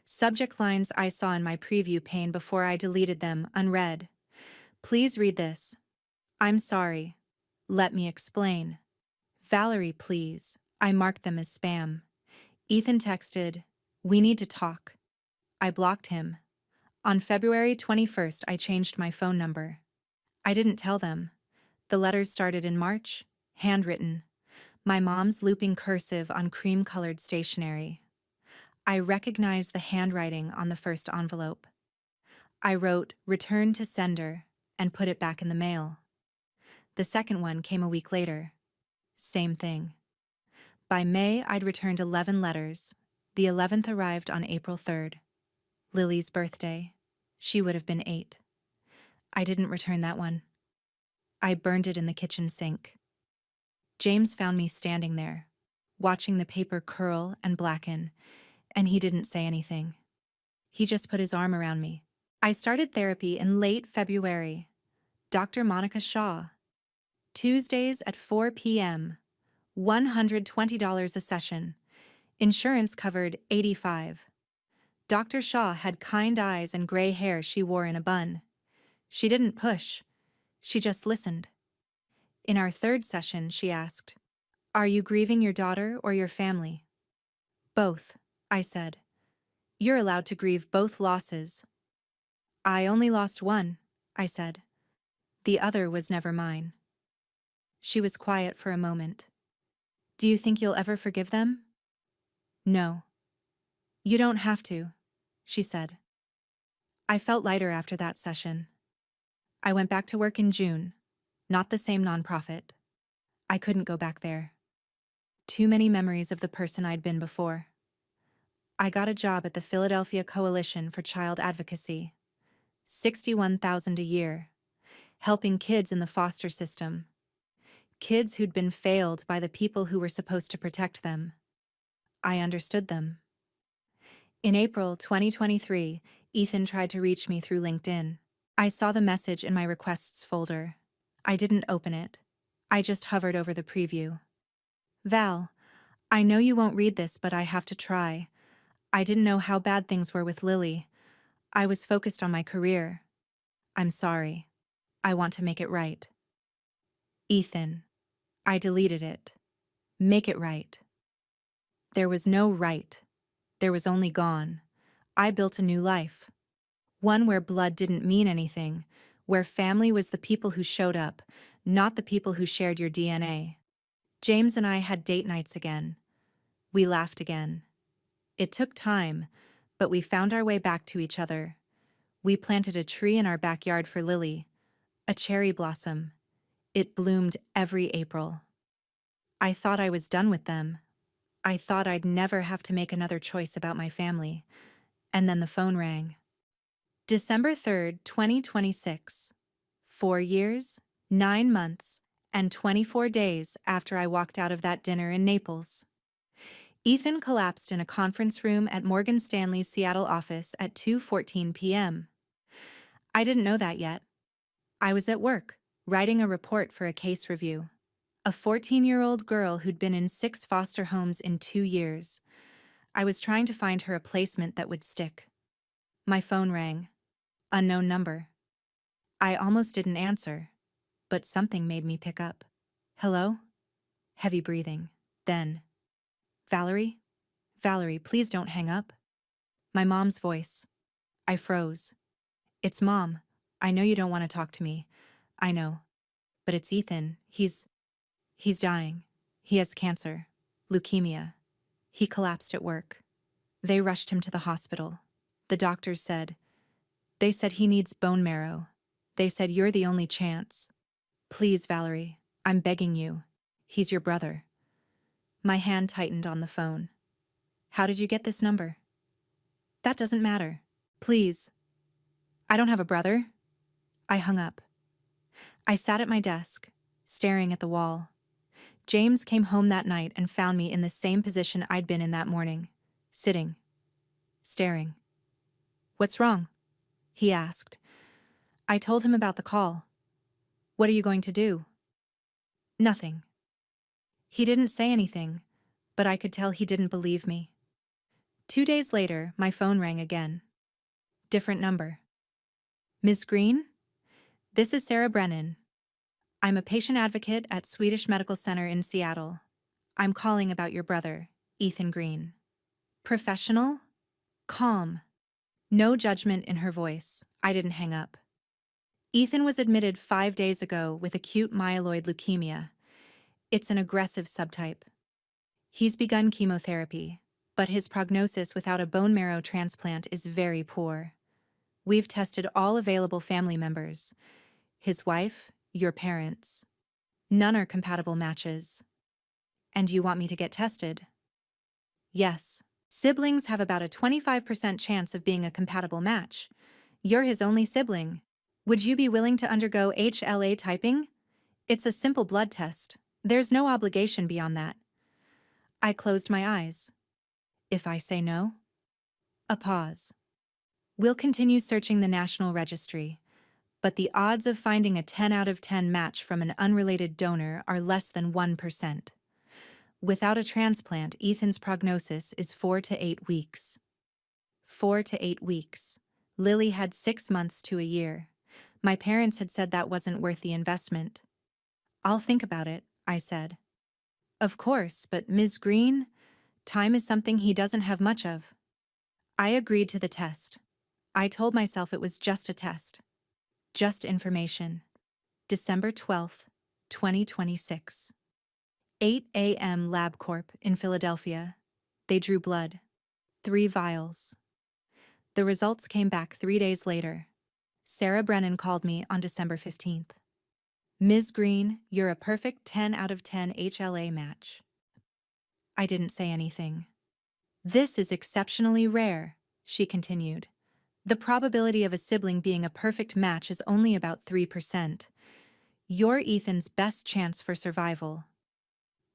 Subject lines I saw in my preview pane before I deleted them, unread. Please read this. I'm sorry. Let me explain. Valerie, please. I marked them as spam. Ethan texted, we need to talk. I blocked him. On February 21st, I changed my phone number. I didn't tell them. The letters started in March, handwritten. My mom's looping cursive on cream-colored stationery. I recognized the handwriting on the first envelope. I wrote, return to sender, and put it back in the mail. The second one came a week later. Same thing. By May, I'd returned 11 letters. The 11th arrived on April 3rd. Lily's birthday. She would have been 8. I didn't return that one. I burned it in the kitchen sink. James found me standing there, watching the paper curl and blacken, and he didn't say anything. He just put his arm around me. I started therapy in late February. Dr. Monica Shaw. Tuesdays at 4 p.m. $120 a session. Insurance covered 85. Dr. Shaw had kind eyes and gray hair she wore in a bun. She didn't push. She just listened. In our third session, she asked, "Are you grieving your daughter or your family?" "Both," I said. "You're allowed to grieve both losses." "I only lost one," I said. "The other was never mine." She was quiet for a moment. "Do you think you'll ever forgive them?" "No." "You don't have to," she said. I felt lighter after that session. I went back to work in June, not the same nonprofit. I couldn't go back there. Too many memories of the person I'd been before. I got a job at the Philadelphia Coalition for Child Advocacy. $61,000 a year, helping kids in the foster system. Kids who'd been failed by the people who were supposed to protect them. I understood them. In April 2023, Ethan tried to reach me through LinkedIn. I saw the message in my requests folder. I didn't open it. I just hovered over the preview. "Val, I know you won't read this, but I have to try. I didn't know how bad things were with Lily. I was focused on my career. I'm sorry. I want to make it right. Ethan." I deleted it. Make it right. There was no right. There was only gone. I built a new life. One where blood didn't mean anything, where family was the people who showed up, not the people who shared your DNA. James and I had date nights again. We laughed again. It took time, but we found our way back to each other. We planted a tree in our backyard for Lily, a cherry blossom. It bloomed every April. I thought I was done with them. I thought I'd never have to make another choice about my family. And then the phone rang. December 3rd, 2026. 4 years, 9 months, and 24 days after I walked out of that dinner in Naples. Ethan collapsed in a conference room at Morgan Stanley's Seattle office at 2:14 p.m. I didn't know that yet. I was at work, writing a report for a case review. A 14-year-old girl who'd been in 6 foster homes in 2 years. I was trying to find her a placement that would stick. My phone rang. Unknown number. I almost didn't answer, but something made me pick up. "Hello?" Heavy breathing. Then, "Valerie? Valerie, please don't hang up." My mom's voice. I froze. "It's Mom. I know you don't want to talk to me. I know. But it's Ethan. He's dying. He has cancer. Leukemia. He collapsed at work. They rushed him to the hospital. The doctors said he needs bone marrow. They said you're the only chance. Please, Valerie, I'm begging you. He's your brother." My hand tightened on the phone. "How did you get this number?" "That doesn't matter. Please." "I don't have a brother." I hung up. I sat at my desk, staring at the wall. James came home that night and found me in the same position I'd been in that morning, sitting, staring. "What's wrong?" he asked. I told him about the call. "What are you going to do?" "Nothing." He didn't say anything, but I could tell he didn't believe me. 2 days later, my phone rang again. Different number. "Ms. Green? This is Sarah Brennan. I'm a patient advocate at Swedish Medical Center in Seattle. I'm calling about your brother, Ethan Green." Professional? Calm. No judgment in her voice. I didn't hang up. "Ethan was admitted 5 days ago with acute myeloid leukemia. It's an aggressive subtype. He's begun chemotherapy, but his prognosis without a bone marrow transplant is very poor. We've tested all available family members. His wife, your parents. None are compatible matches. And you want me to get tested?" "Yes. Siblings have about a 25% chance of being a compatible match. You're his only sibling. Would you be willing to undergo HLA typing? It's a simple blood test. There's no obligation beyond that." I closed my eyes. "If I say no?" A pause. "We'll continue searching the National Registry, but the odds of finding a 10 out of 10 match from an unrelated donor are less than 1%. Without a transplant, Ethan's prognosis is 4 to 8 weeks. 4 to 8 weeks. Lily had 6 months to a year. My parents had said that wasn't worth the investment. I'll think about it, I said. Of course, but Ms. Green, time is something he doesn't have much of. I agreed to the test. I told myself it was just a test. Just information. December 12th, 2026. 8 a.m. LabCorp in Philadelphia. They drew blood. 3 vials. The results came back 3 days later. Sarah Brennan called me on December 15th. Ms. Green, you're a perfect 10 out of 10 HLA match. I didn't say anything. This is exceptionally rare, she continued. The probability of a sibling being a perfect match is only about 3%. You're Ethan's best chance for survival.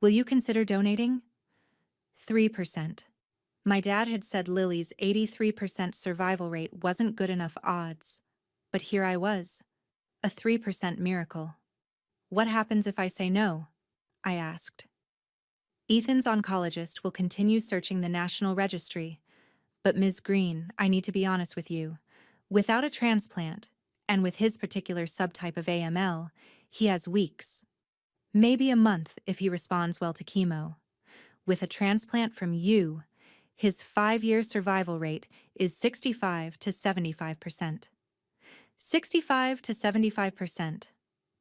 Will you consider donating? 3%. My dad had said Lily's 83% survival rate wasn't good enough odds. But here I was. A 3% miracle. What happens if I say no? I asked. Ethan's oncologist will continue searching the National Registry. But Ms. Green, I need to be honest with you. Without a transplant, and with his particular subtype of AML, he has weeks. Maybe a month if he responds well to chemo. With a transplant from you, his 5-year survival rate is 65 to 75%. 65 to 75%.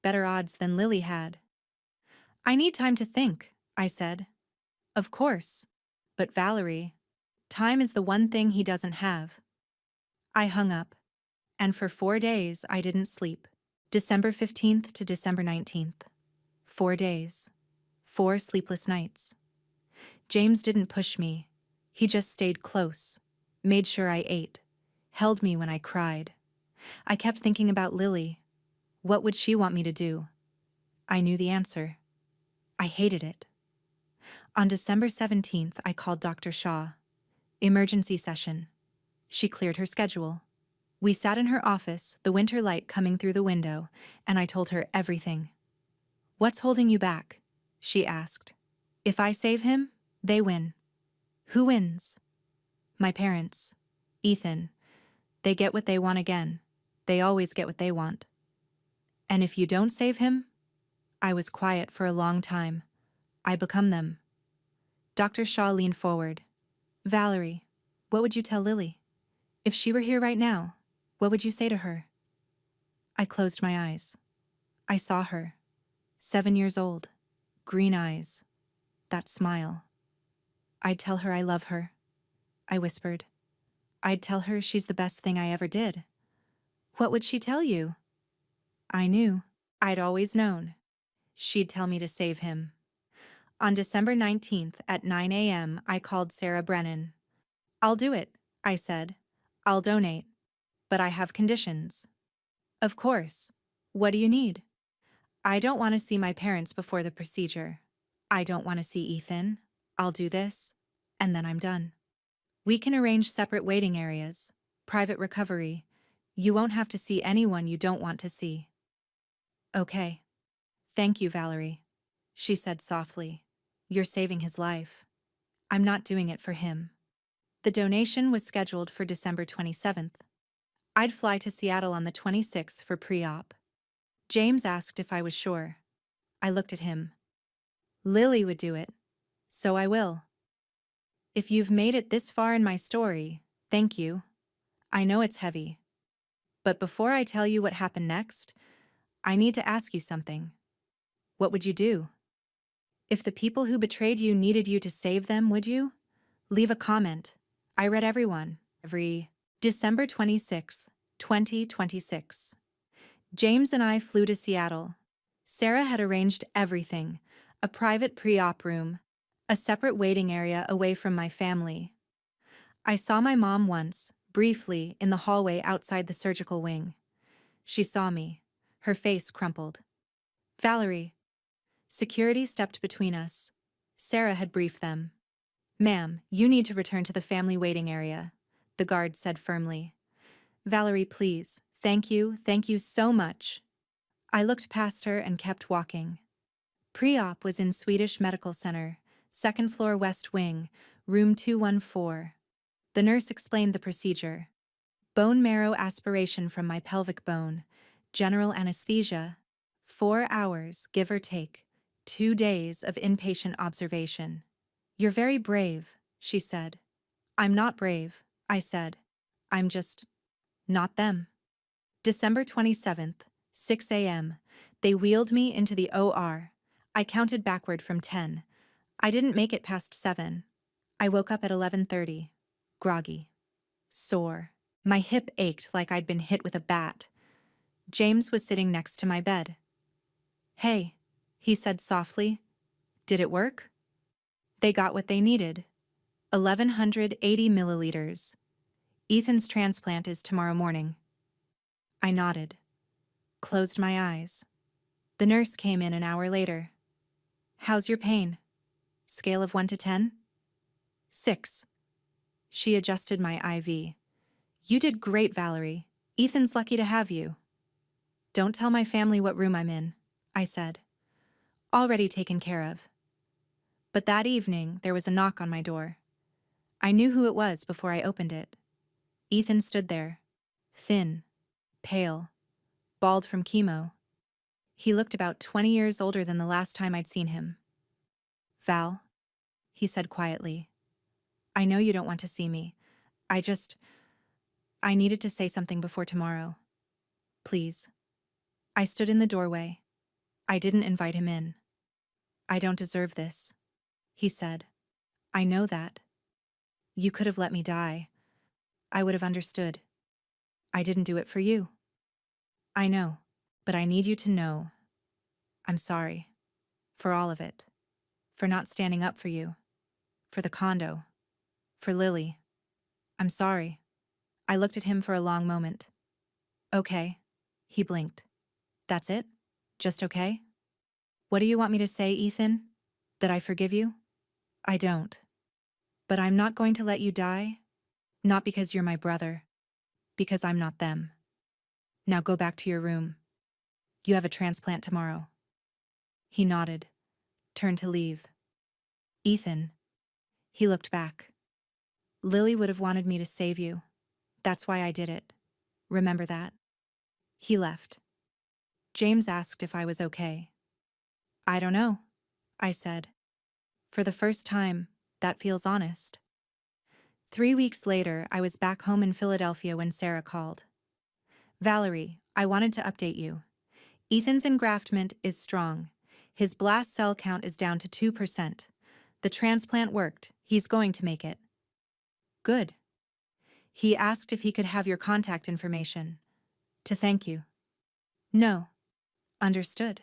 Better odds than Lily had. I need time to think, I said. Of course. But Valerie, time is the one thing he doesn't have. I hung up, and for 4 days I didn't sleep. December 15th to December 19th. 4 days. 4 sleepless nights. James didn't push me. He just stayed close, made sure I ate, held me when I cried. I kept thinking about Lily. What would she want me to do? I knew the answer. I hated it. On December 17th, I called Dr. Shaw. Emergency session. She cleared her schedule. We sat in her office, the winter light coming through the window, and I told her everything. What's holding you back? She asked. If I save him, they win. Who wins? My parents. Ethan. They get what they want again. They always get what they want. And if you don't save him? I was quiet for a long time. I become them. Dr. Shaw leaned forward. Valerie, what would you tell Lily? If she were here right now, what would you say to her? I closed my eyes. I saw her. 7 years old. Green eyes. That smile. I'd tell her I love her. I whispered. I'd tell her she's the best thing I ever did. What would she tell you? I knew. I'd always known. She'd tell me to save him. On December 19th at 9 a.m., I called Sarah Brennan. I'll do it, I said. I'll donate. But I have conditions. Of course. What do you need? I don't want to see my parents before the procedure. I don't want to see Ethan. I'll do this, and then I'm done. We can arrange separate waiting areas, private recovery. You won't have to see anyone you don't want to see. Okay. Thank you, Valerie, she said softly. You're saving his life. I'm not doing it for him. The donation was scheduled for December 27th. I'd fly to Seattle on the 26th for pre-op. James asked if I was sure. I looked at him. Lily would do it, so I will. If you've made it this far in my story, thank you. I know it's heavy. But before I tell you what happened next, I need to ask you something. What would you do? If the people who betrayed you needed you to save them, would you? Leave a comment. I read everyone. December 26th, 2026. James and I flew to Seattle. Sarah had arranged everything: a private pre-op room, a separate waiting area away from my family. I saw my mom once, briefly, in the hallway outside the surgical wing. She saw me. Her face crumpled. Valerie. Security stepped between us. Sarah had briefed them. Ma'am, you need to return to the family waiting area, the guard said firmly. Valerie, please. Thank you so much. I looked past her and kept walking. Pre-op was in Swedish Medical Center, second floor west wing, room 214. The nurse explained the procedure. Bone marrow aspiration from my pelvic bone, general anesthesia, 4 hours, give or take, 2 days of inpatient observation. You're very brave, she said. I'm not brave, I said. I'm just not them. December 27th, 6 a.m. They wheeled me into the OR. I counted backward from 10. I didn't make it past 7. I woke up at 11:30, groggy, sore. My hip ached like I'd been hit with a bat. James was sitting next to my bed. Hey, he said softly. Did it work? They got what they needed. 1,180 milliliters. Ethan's transplant is tomorrow morning. I nodded, closed my eyes. The nurse came in an hour later. How's your pain? Scale of 1 to 10? 6. She adjusted my IV. You did great, Valerie. Ethan's lucky to have you. Don't tell my family what room I'm in, I said. Already taken care of. But that evening, there was a knock on my door. I knew who it was before I opened it. Ethan stood there, thin, pale, bald from chemo. He looked about 20 years older than the last time I'd seen him. Val, he said quietly, I know you don't want to see me. I needed to say something before tomorrow. Please. I stood in the doorway. I didn't invite him in. I don't deserve this, he said. I know that. You could have let me die. I would have understood. I didn't do it for you. I know, but I need you to know. I'm sorry. For all of it. For not standing up for you. For the condo. For Lily. I'm sorry. I looked at him for a long moment. Okay. He blinked. That's it? Just okay? What do you want me to say, Ethan? That I forgive you? I don't. But I'm not going to let you die. Not because you're my brother. Because I'm not them. Now go back to your room. You have a transplant tomorrow. He nodded, turned to leave. Ethan. He looked back. Lily would have wanted me to save you. That's why I did it. Remember that? He left. James asked if I was okay. I don't know, I said. For the first time, that feels honest. 3 weeks later, I was back home in Philadelphia when Sarah called. Valerie, I wanted to update you. Ethan's engraftment is strong. His blast cell count is down to 2%. The transplant worked. He's going to make it. Good. He asked if he could have your contact information. To thank you. No. Understood.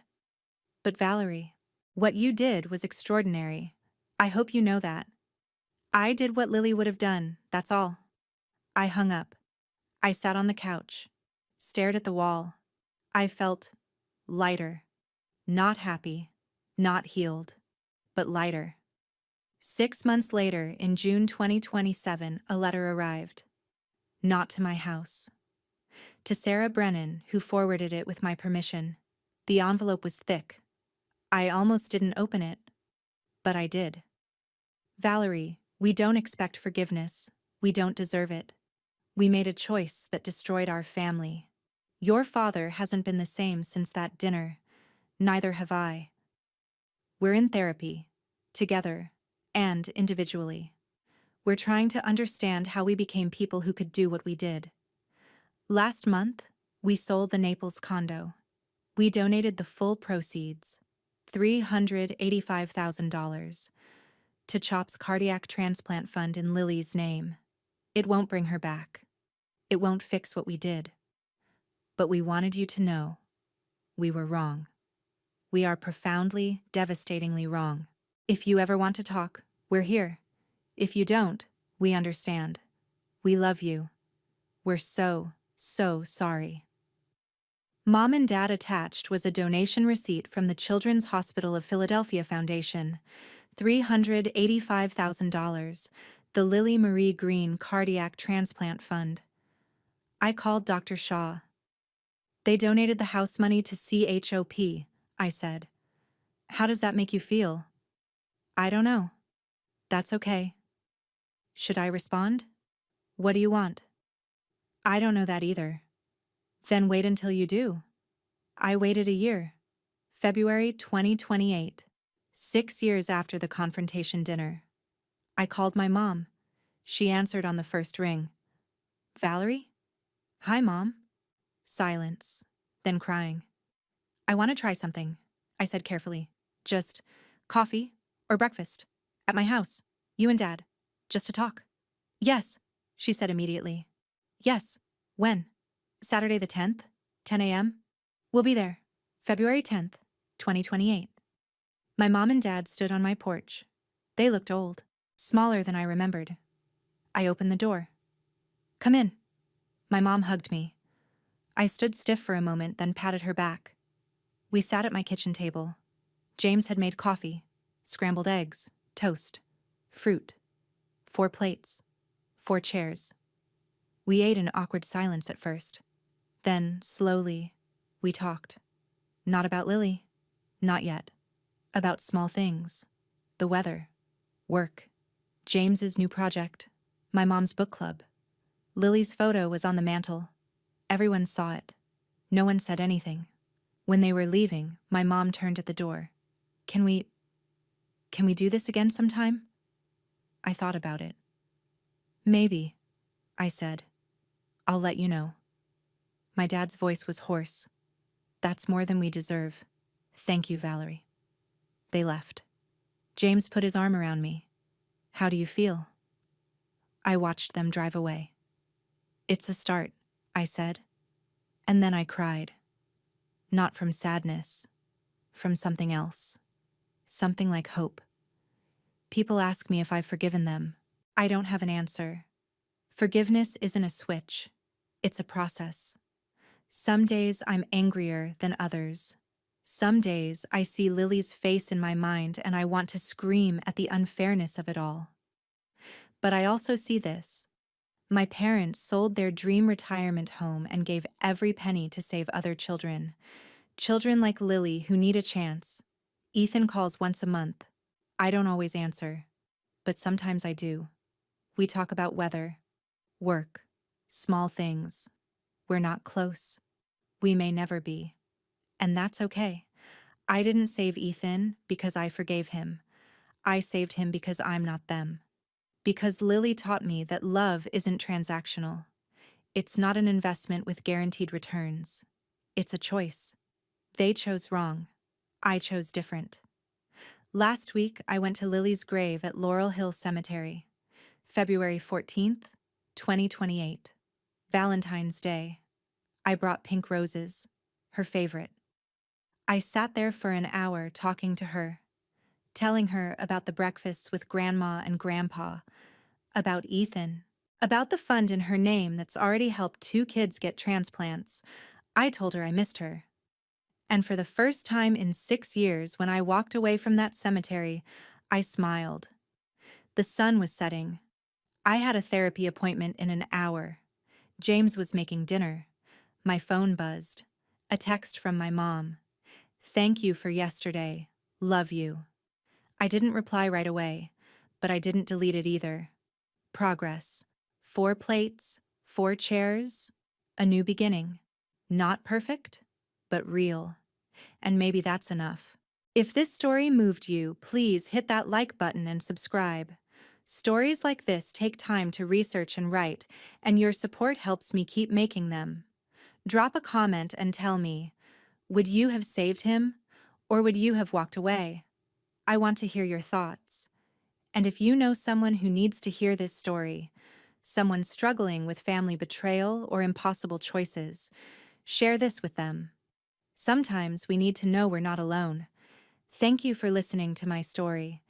But Valerie, what you did was extraordinary. I hope you know that. I did what Lily would have done, that's all. I hung up. I sat on the couch, stared at the wall. I felt lighter. Not happy, not healed, but lighter. 6 months later, in June 2027, a letter arrived. Not to my house. To Sarah Brennan, who forwarded it with my permission. The envelope was thick. I almost didn't open it, but I did. Valerie, we don't expect forgiveness. We don't deserve it. We made a choice that destroyed our family. Your father hasn't been the same since that dinner. Neither have I. We're in therapy, together, and individually. We're trying to understand how we became people who could do what we did. Last month, we sold the Naples condo. We donated the full proceeds, $385,000, to CHOP's cardiac transplant fund in Lily's name. It won't bring her back. It won't fix what we did. But we wanted you to know we were wrong. We are profoundly, devastatingly wrong. If you ever want to talk, we're here. If you don't, we understand. We love you. We're so sorry. Mom and Dad attached was a donation receipt from the Children's Hospital of Philadelphia Foundation, $385,000, the Lily Marie Green Cardiac Transplant Fund. I called Dr. Shaw. They donated the house money to CHOP, I said. How does that make you feel? I don't know, That's okay. Should I respond? What do you want? I don't know that either. Then wait until you do. I waited a year. February 2028. 6 years after the confrontation dinner. I called my mom. She answered on the first ring. Valerie? Hi, Mom. Silence. Then crying. I want to try something, I said carefully. Just coffee or breakfast. At my house. You and Dad. Just to talk. Yes, she said immediately. Yes. When? Saturday the 10th? 10 a.m.? We'll be there. February 10th, 2028. My mom and dad stood on my porch. They looked old, smaller than I remembered. I opened the door. Come in. My mom hugged me. I stood stiff for a moment, then patted her back. We sat at my kitchen table. James had made coffee, scrambled eggs, toast, fruit, 4 plates, 4 chairs. We ate in awkward silence at first. Then, slowly, we talked. Not about Lily. Not yet. About small things. The weather. Work. James's new project. My mom's book club. Lily's photo was on the mantel. Everyone saw it. No one said anything. When they were leaving, my mom turned at the door. Can we do this again sometime? I thought about it. Maybe, I said. I'll let you know. My dad's voice was hoarse. That's more than we deserve. Thank you, Valerie. They left. James put his arm around me. How do you feel? I watched them drive away. It's a start, I said. And then I cried. Not from sadness, from something else. Something like hope. People ask me if I've forgiven them. I don't have an answer. Forgiveness isn't a switch. It's a process. Some days I'm angrier than others. Some days I see Lily's face in my mind and I want to scream at the unfairness of it all. But I also see this. My parents sold their dream retirement home and gave every penny to save other children. Children like Lily who need a chance. Ethan calls once a month. I don't always answer, but sometimes I do. We talk about weather, work, small things. We're not close. We may never be. And that's okay. I didn't save Ethan because I forgave him. I saved him because I'm not them. Because Lily taught me that love isn't transactional. It's not an investment with guaranteed returns. It's a choice. They chose wrong. I chose different. Last week, I went to Lily's grave at Laurel Hill Cemetery. February 14th, 2028. Valentine's Day. I brought pink roses, her favorite. I sat there for an hour talking to her, telling her about the breakfasts with Grandma and Grandpa, about Ethan, about the fund in her name that's already helped 2 kids get transplants. I told her I missed her. And for the first time in 6 years, when I walked away from that cemetery, I smiled. The sun was setting. I had a therapy appointment in an hour. James was making dinner. My phone buzzed. A text from my mom. Thank you for yesterday. Love you. I didn't reply right away, but I didn't delete it either. Progress. 4 plates, 4 chairs, a new beginning. Not perfect, but real. And maybe that's enough. If this story moved you, please hit that like button and subscribe. Stories like this take time to research and write, and your support helps me keep making them. Drop a comment and tell me, would you have saved him, or would you have walked away? I want to hear your thoughts. And if you know someone who needs to hear this story, someone struggling with family betrayal or impossible choices, share this with them. Sometimes we need to know we're not alone. Thank you for listening to my story.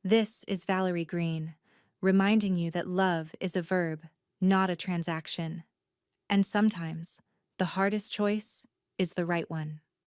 This is Valerie Green, reminding you that love is a verb, not a transaction. And sometimes, the hardest choice is the right one.